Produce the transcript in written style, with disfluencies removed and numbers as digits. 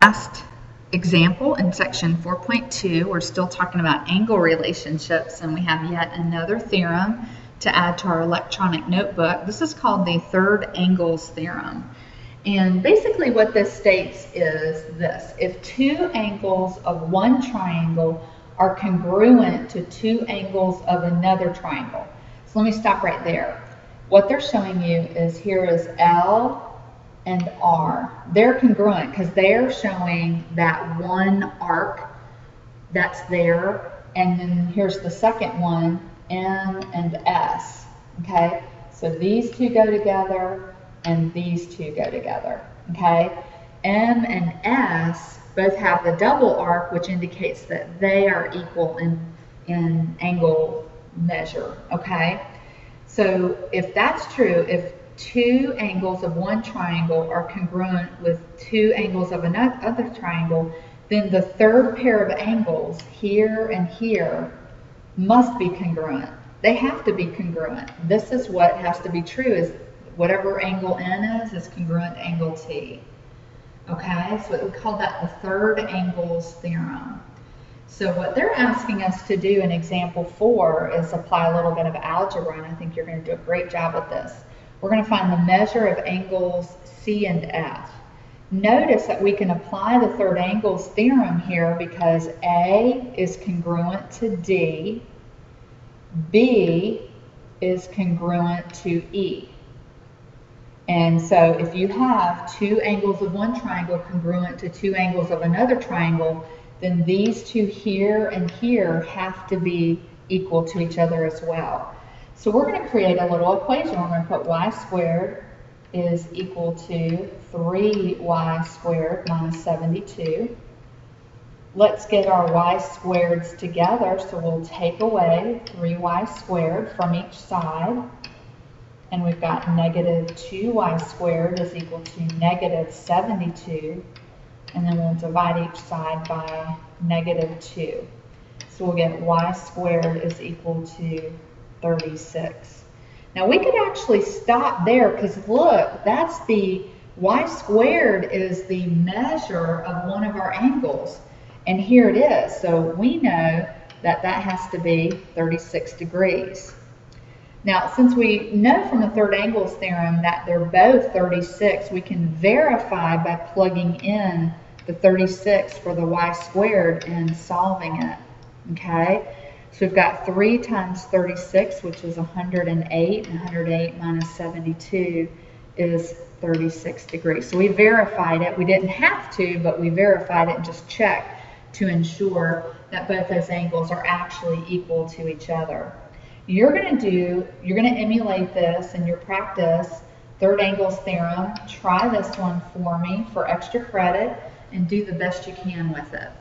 Last example in section 4.2, we're still talking about angle relationships, and we have yet another theorem to add to our electronic notebook. This is called the third angles theorem. And basically what this states is this: if two angles of one triangle are congruent to two angles of another triangle. So let me stop right there. What they're showing you is here is L and R. They're congruent because they're showing that one arc that's there, and then here's the second one, M and S. Okay, so these two go together and these two go together. Okay, M and S both have the double arc, which indicates that they are equal in angle measure. Okay, so if that's true, if two angles of one triangle are congruent with two angles of another triangle, then the third pair of angles here and here must be congruent. They have to be congruent. This is what has to be true, is whatever angle N is congruent to angle T. Okay, so we call that the third angles theorem. So what they're asking us to do in example 4 is apply a little bit of algebra, and I think you're going to do a great job with this. We're going to find the measure of angles C and F. Notice that we can apply the third angles theorem here because A is congruent to D, B is congruent to E. And so if you have two angles of one triangle congruent to two angles of another triangle, then these two here and here have to be equal to each other as well. So we're going to create a little equation. We're going to put y squared is equal to 3y squared minus 72. Let's get our y squareds together. So we'll take away 3y squared from each side. And we've got negative 2y squared is equal to negative 72. And then we'll divide each side by negative 2. So we'll get y squared is equal to 36. Now we could actually stop there because look, that's the y squared is the measure of one of our angles. And here it is. So we know that that has to be 36 degrees. Now, since we know from the third angles theorem that they're both 36, we can verify by plugging in the 36 for the y squared and solving it. Okay? So we've got 3 times 36, which is 108, and 108 minus 72 is 36 degrees. So we verified it. We didn't have to, but we verified it and just checked to ensure that both those angles are actually equal to each other. You're going to emulate this in your practice, third angles theorem. Try this one for me for extra credit and do the best you can with it.